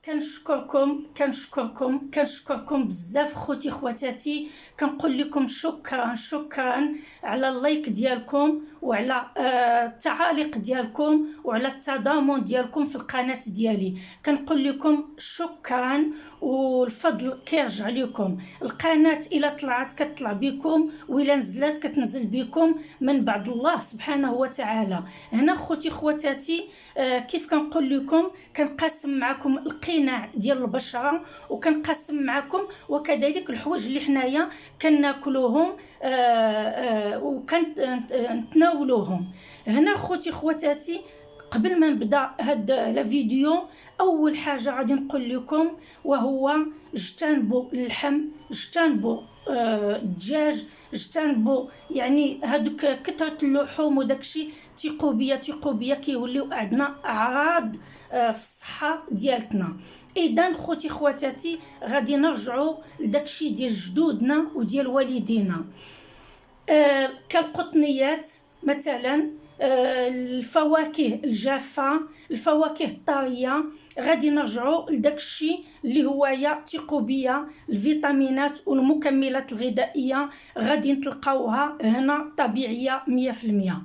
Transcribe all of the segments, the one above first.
كنشكركم بزاف خوتي خواتاتي. كنقول لكم شكرا على اللايك ديالكم وعلى التعاليق ديالكم وعلى التضامن ديالكم في القناه ديالي. كنقول لكم شكرا والفضل كيرجع لكم. القناه الا طلعت كتطلع بكم والا نزلت كتنزل بكم من بعد الله سبحانه وتعالى. هنا خوتي خواتاتي كيف كنقول لكم كنقاسم معكم القناع ديال البشره وكنقاسم معكم وكذلك الحوايج اللي حنايا كناكلوهم وكنتناولوهم. هنا خوتي خواتاتي قبل ما نبدا هاد لا فيديو اول حاجه غادي نقول لكم وهو اجتنبوا اللحم، اجتنبوا الدجاج، اجتنبوا يعني هادوك كثره اللحوم وداكشي. تيقوا بيا كيوليو عندنا اعراض في الصحه ديالتنا. اذا خوتي خواتاتي غادي نرجعوا لداكشي ديال جدودنا وديال والدينا. كالقطنيات مثلا، الفواكه الجافه، الفواكه الطريه. غادي نرجعوا لداكشي اللي هو تيقوا بيا الفيتامينات والمكملات الغذائيه غادي نتلقاوها هنا طبيعيه 100%.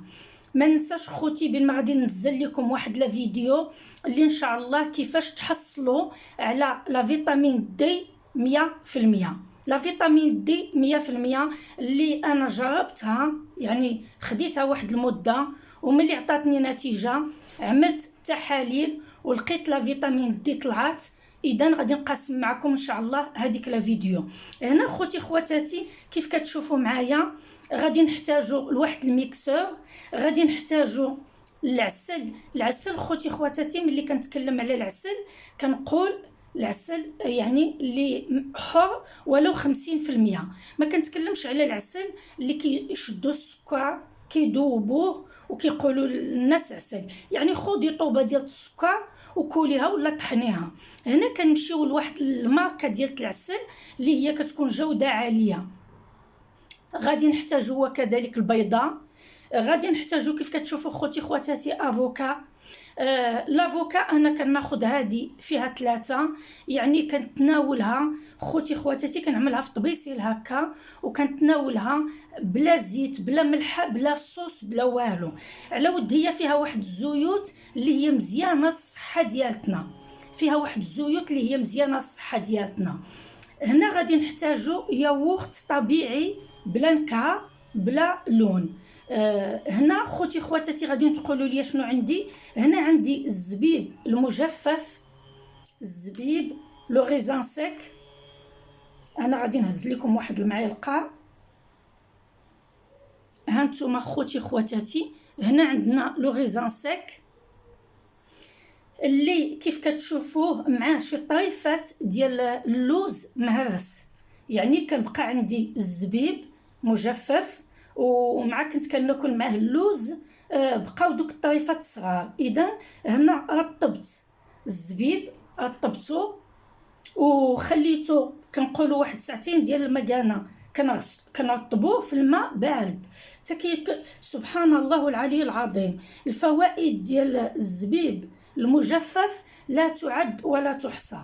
ما ننساش خوتي بين ما غادي ننزل لكم واحد لا فيديو اللي ان شاء الله كيفاش تحصلوا على لا فيتامين دي 100%. لا فيتامين دي 100% اللي انا جربتها، يعني خديتها واحد المده وملي عطاتني نتيجه عملت تحاليل ولقيت لا فيتامين دي طلعت. اذا غادي نقسم معكم ان شاء الله هذيك لا فيديو. هنا خوتي خواتاتي كيف كتشوفوا معايا غادي نحتاجوا لواحد الميكسور، غادي نحتاجوا العسل خوتي خواتاتي. ملي كنتكلم على العسل كنقول العسل يعني اللي حر ولو 50%. ما كنتكلمش على العسل اللي كيشدوا السكر كيذوبوه وكيقولوا الناس عسل، يعني خذي طوبه ديال السكر وكوليها ولا طحنيها. هنا كنمشيو لواحد الماركه ديال العسل اللي هي كتكون جوده عاليه. غادي نحتاجوا وكذلك البيضه. غادي نحتاجوا كيف كتشوفوا خوتي خواتاتي افوكا. لافوكا انا كناخذ هذه فيها 3، يعني كنتناولها خوتي خواتاتي كنعملها في طبيسيل هكا وكنتناولها بلا زيت بلا ملح بلا صوص بلا والو. على ود هي فيها واحد الزيوت اللي هي مزيانه للصحه ديالتنا، فيها واحد الزيوت اللي هي مزيانه للصحه ديالتنا. هنا غادي نحتاجوا ياغورت طبيعي بلا نكهه بلا لون. هنا خوتي خواتاتي غادي تقولوا لي شنو عندي. هنا عندي الزبيب المجفف، الزبيب لو غيزان سيك. انا غادي نهز لكم واحد المعلقه. هانتوما خوتي خواتاتي هنا عندنا لو غيزان سيك اللي كيف كتشوفوه معاه شي طريفات ديال اللوز مهرس، يعني كنبقى عندي الزبيب مجفف ومع كنت كناكل معاه اللوز بقاو دوك الطريفات الصغار. اذا هنا رطبت الزبيب، رطبته وخليته كنقولوا واحد ساعتين ديال المكانه كنرطبوه في الماء بارد. سبحان الله العلي العظيم، الفوائد ديال الزبيب المجفف لا تعد ولا تحصى.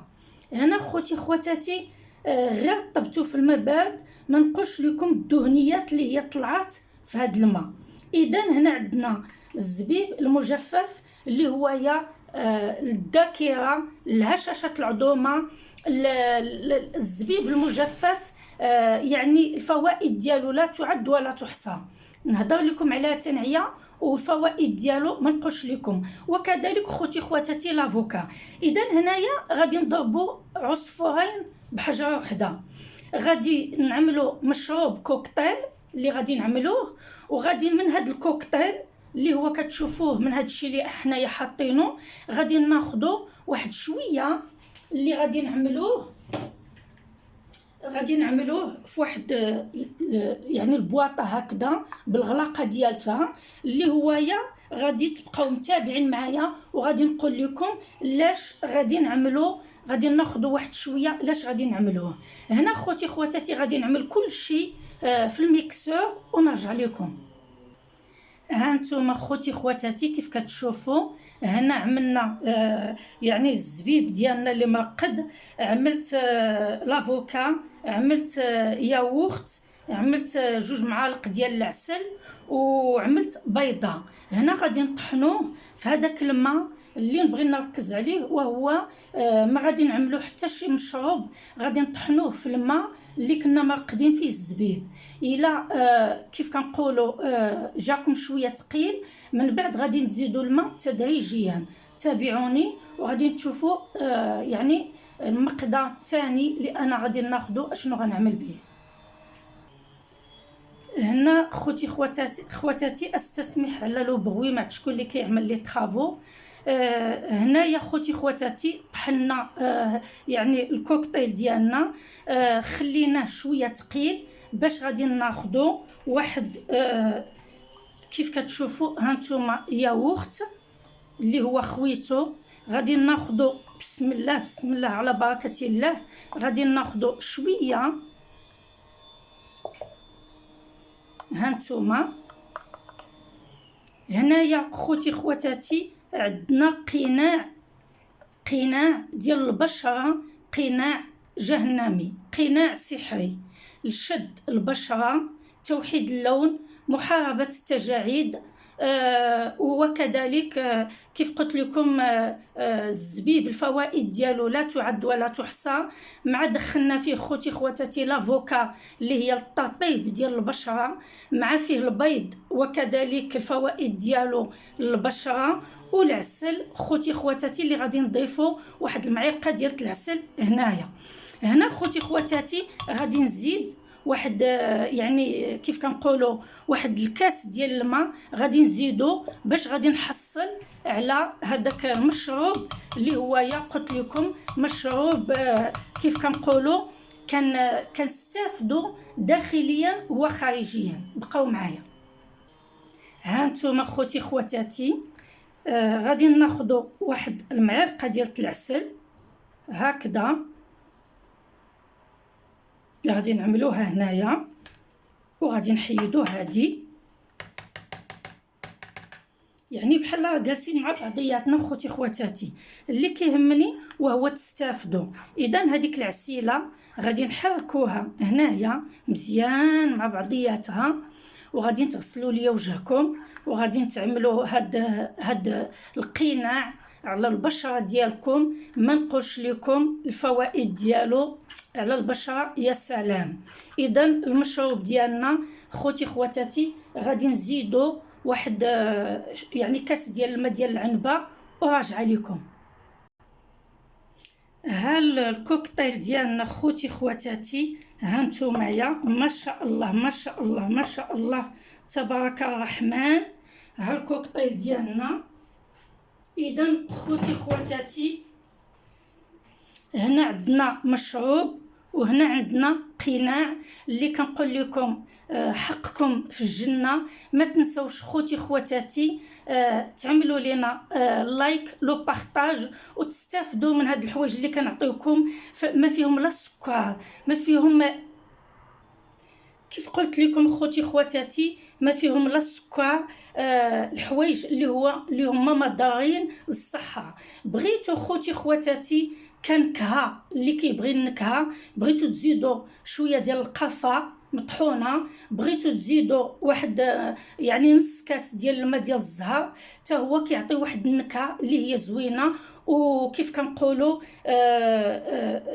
هنا خوتي خواتاتي غير طبتو في الماء بارد، ما نقولش لكم الدهنيات اللي هي طلعت في هذا الماء. اذا هنا عندنا الزبيب المجفف اللي هو الذاكره، الهشاشه العظومه. الزبيب المجفف يعني الفوائد ديالو لا تعد ولا تحصى. نهضر لكم على تنعيه والفوائد ديالو ما نقولش لكم. وكذلك خوتي خواتاتي لافوكا. اذا هنايا غادي نضربوا عصفورين بحجره واحده. غادي نعملوا مشروب كوكتيل اللي غادي نعملوه، وغادي من هذا الكوكتيل اللي هو كتشوفوه من هذا الشيء اللي حنايا حاطينه غادي ناخذوا واحد شويه اللي غادي نعملوه في واحد يعني البواطه هكذا بالغلاقه ديالتها اللي هو غادي تبقاو متابعين معايا وغادي نقول لكم لاش غادي نعملو. غادي ناخذ واحد شويه لاش غادي نعملوه. هنا خوتي خواتاتي غادي نعمل كل شيء في الميكسور ونرجع لكم. ها نتوما خوتي خواتاتي كيف كتشوفوا هنا عملنا يعني الزبيب ديالنا اللي مرقد، عملت لافوكا، عملت ياغورت، عملت 2 معالق ديال العسل، وعملت بيضه. هنا غادي نطحنوه في هذاك الماء اللي نبغي نركز عليه، وهو ما غادي نعملو حتى شي مشروب، غادي نطحنوه في الماء اللي كنا مرقدين فيه الزبيب. الى كيف كنقولوا جاكم شويه ثقيل، من بعد غادي نزيدوا الماء تدريجيا. تابعوني وغادي تشوفوا يعني المقدار الثاني اللي انا غادي ناخذه اشنو غنعمل به. هنا خوتي خواتاتي استسمح على لو بغوي مع شكون اللي كيعمل لي طرافو. هنايا خوتي خواتاتي طحنا يعني الكوكتيل ديالنا، خليناه شويه ثقيل باش غادي ناخذو واحد كيف كتشوفوا هانتوما ياغورت اللي هو خويتو. غادي ناخذو بسم الله بسم الله على بركه الله، غادي ناخذو شويه هانتوما. هنايا خوتي خواتاتي عندنا قناع ديال البشره، قناع جهنمي، قناع سحري لشد البشره، توحيد اللون، محاربه التجاعيد. وكذلك كيف قلت لكم الزبيب الفوائد ديالو لا تعد ولا تحصى. مع دخلنا فيه خوتي خواتاتي لافوكا اللي هي التطيب ديال البشره، مع فيه البيض وكذلك الفوائد ديالو للبشره، والعسل خوتي خواتاتي اللي غادي نضيفوا واحد المعلقه ديال العسل. هنا خوتي خواتاتي غادي نزيد واحد يعني كيف كنقولوا واحد الكاس ديال الماء، غادي نزيدو باش غادي نحصل على هذاك المشروب اللي هو قلت لكم مشروب كيف كنقولوا كنستافدوا داخليا وخارجيا. بقاو معايا. هانتوما خوتي خواتاتي غادي ناخذوا واحد المعلقه ديال العسل هكذا، غادي نعملوها هنايا وغادي نحيدو هادي، يعني بحال جالسين مع بعضياتنا خوتي خواتاتي. اللي كيهمني وهو تستافدوا. اذا هذيك العسيله غادي نحركوها هنايا مزيان مع بعضياتها، وغادي تغسلوا ليا وجهكم، وغادي تعملوا هاد القناع على البشره ديالكم. ما نقولش لكم الفوائد ديالو على البشره يا سلام. اذا المشروب ديالنا خوتي خواتاتي غادي نزيدو واحد يعني كاس ديال الماء ديال العنبه وراجع لكم. ها الكوكتيل ديالنا خوتي خواتاتي، ها نتومايا ما شاء الله ما شاء الله ما شاء الله تبارك الرحمن. ها الكوكتيل ديالنا. اذا خوتي خواتاتي هنا عندنا مشروب وهنا عندنا قناع اللي كنقول لكم حقكم في الجنه. ما تنسوش خوتي خواتاتي تعملوا لنا لايك لو بارطاج وتستافدوا من هاد الحوايج اللي كنعطيوكم. ما فيهم لا سكر، ما فيهم كيف قلت لكم خوتي خواتاتي ما فيهم لا سكر، الحوايج اللي هما مضارين للصحه. بغيتو خوتي خواتاتي كنكهه اللي كيبغي النكهه، بغيتو تزيدوا شويه ديال القرفه مطحونه، بغيتو تزيدوا واحد يعني نص كاس ديال الماء ديال الزهر، حتى هو كيعطي واحد النكهه اللي هي زوينه. وكيف كنقولوا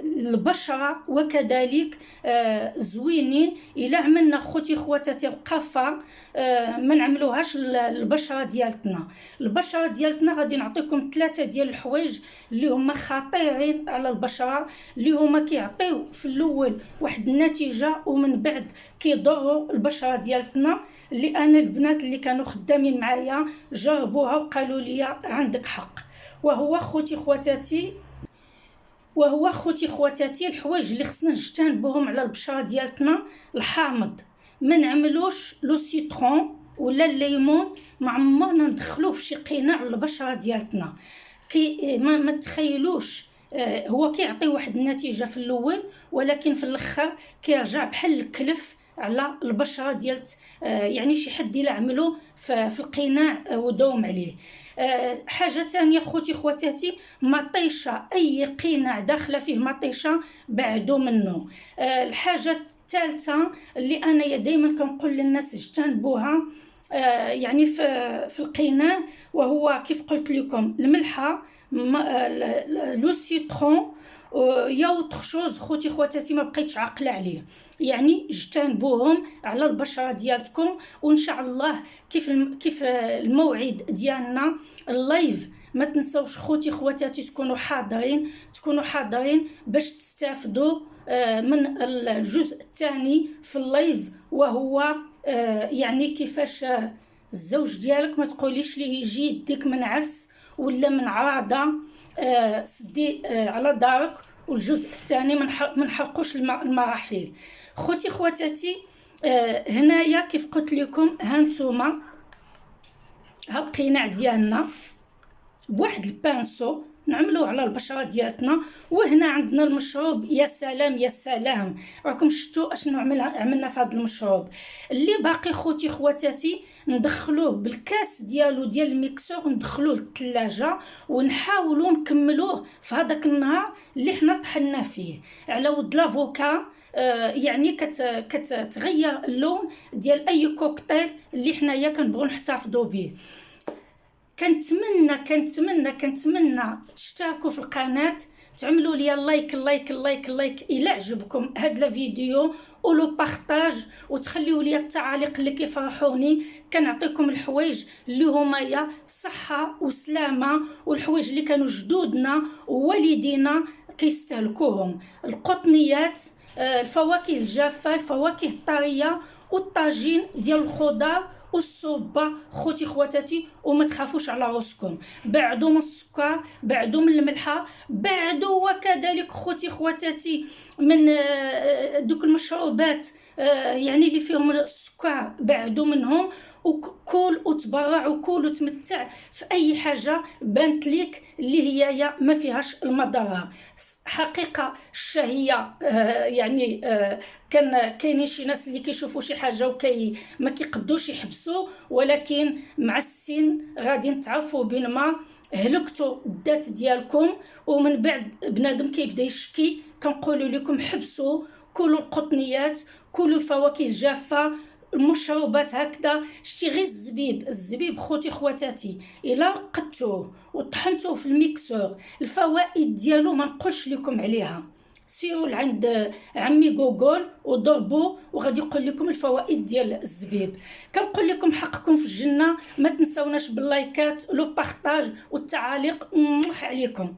البشره وكذلك زوينين. الا عملنا خوتي خواتاتي القرفه ما نعملوهاش البشره ديالتنا. البشره ديالتنا غادي نعطيكم 3 ديال الحوايج اللي هما خطيرين على البشره، اللي هما كيعطيو في الاول واحد النتيجه ومن بعد كيضروا البشره ديالتنا. اللي انا البنات اللي كانوا خدامين معايا جربوها وقالوا لي عندك حق. وهو خوتي خواتاتي الحوايج اللي خصنا نجتنبوهم على البشره ديالتنا. الحامض ما نعملوش لو سيترون ولا الليمون، ما عمرنا ندخلوه في شي قناع للبشره ديالتنا. ما تخيلوش هو كيعطي واحد النتيجه في الاول، ولكن في الاخر كيرجع بحال الكلف على البشره ديال يعني شي حد يلا عملو في القناع وداوم عليه. حاجه تانية خوتي خواتاتي، مطيشه، اي قناع داخله فيه مطيشه بعدو منه. الحاجه الثالثه اللي انا دائما كنقول للناس اجتنبوها يعني في القناع، وهو كيف قلت لكم الملحه، لو سيترون، يا اوتر شوز خوتي خواتاتي ما بقيتش عاقله عليه. يعني اجتنبوهم على البشره ديالكم، وان شاء الله كيف الموعد ديالنا اللايف ما تنسوش خوتي خواتاتي تكونوا حاضرين باش تستافدوا من الجزء الثاني في اللايف، وهو يعني كيفاش الزوج ديالك ما تقوليش ليه يجي يديك من عرس ولا من عراضه، سدي على دارك. والجزء الثاني ما نحرقوش المراحل. خوتي خواتاتي هنايا كيف قلت لكم، هانتوما ها القناع ديالنا بواحد البانسو نعملوه على البشره ديالتنا. وهنا عندنا المشروب، يا سلام يا سلام، راكم شفتوا اشنو عملنا في هذا المشروب. اللي باقي خوتي خواتاتي ندخلوه بالكاس ديالو ديال الميكسور، ندخلوه للثلاجه ونحاولوا نكملوه في هذاك النهار اللي حنا طحناه فيه على ود لافوكا. يعني كتغير اللون ديال اي كوكتيل اللي حنايا كنبغوا نحتفظوا به. كنتمنى تشتركوا في القناه، تعملوا لي لايك لايك لايك لايك الى عجبكم هذا الفيديو، ولو بارطاج، وتخليوا لي التعاليق اللي كيفرحوني. كنعطيكم الحوايج اللي هما يا صحه وسلامه، والحوايج اللي كانوا جدودنا ووالدينا كيستهلكوهم، القطنيات، الفواكه الجافه، الفواكه الطريه، والطاجين ديال الخضار والصوبه خوتي خواتاتي. وما تخافوش على راسكم، بعدوا من السكر، بعدوا من الملحه، بعدوا وكذلك خوتي خواتاتي من دوك المشروبات يعني اللي فيهم السكر، بعدوا منهم. وكل وتبرع وكل وتمتع في اي حاجه بانت ليك اللي هي ما فيهاش المضره. حقيقه الشهيه يعني كاينين شي ناس اللي كيشوفوا شي حاجه ما كيقدوش يحبسوا، ولكن مع السن غادي نتعرفوا بين ما هلكتوا الذات ديالكم، ومن بعد بنادم كيبدا يشكي. كنقولوا لكم حبسوا، كلوا القطنيات، كلوا الفواكه الجافه، المشروبات هكذا. شتي غير الزبيب خوتي خواتاتي الا رقدتوه وطحنتوه في الميكسور، الفوائد ديالو ما نقولش لكم عليها. سيروا لعند عمي جوجل وضربوا وغادي يقول لكم الفوائد ديال الزبيب. كنقول لكم حقكم في الجنه. ما تنسوناش باللايكات، لو بارطاج والتعاليق عليكم.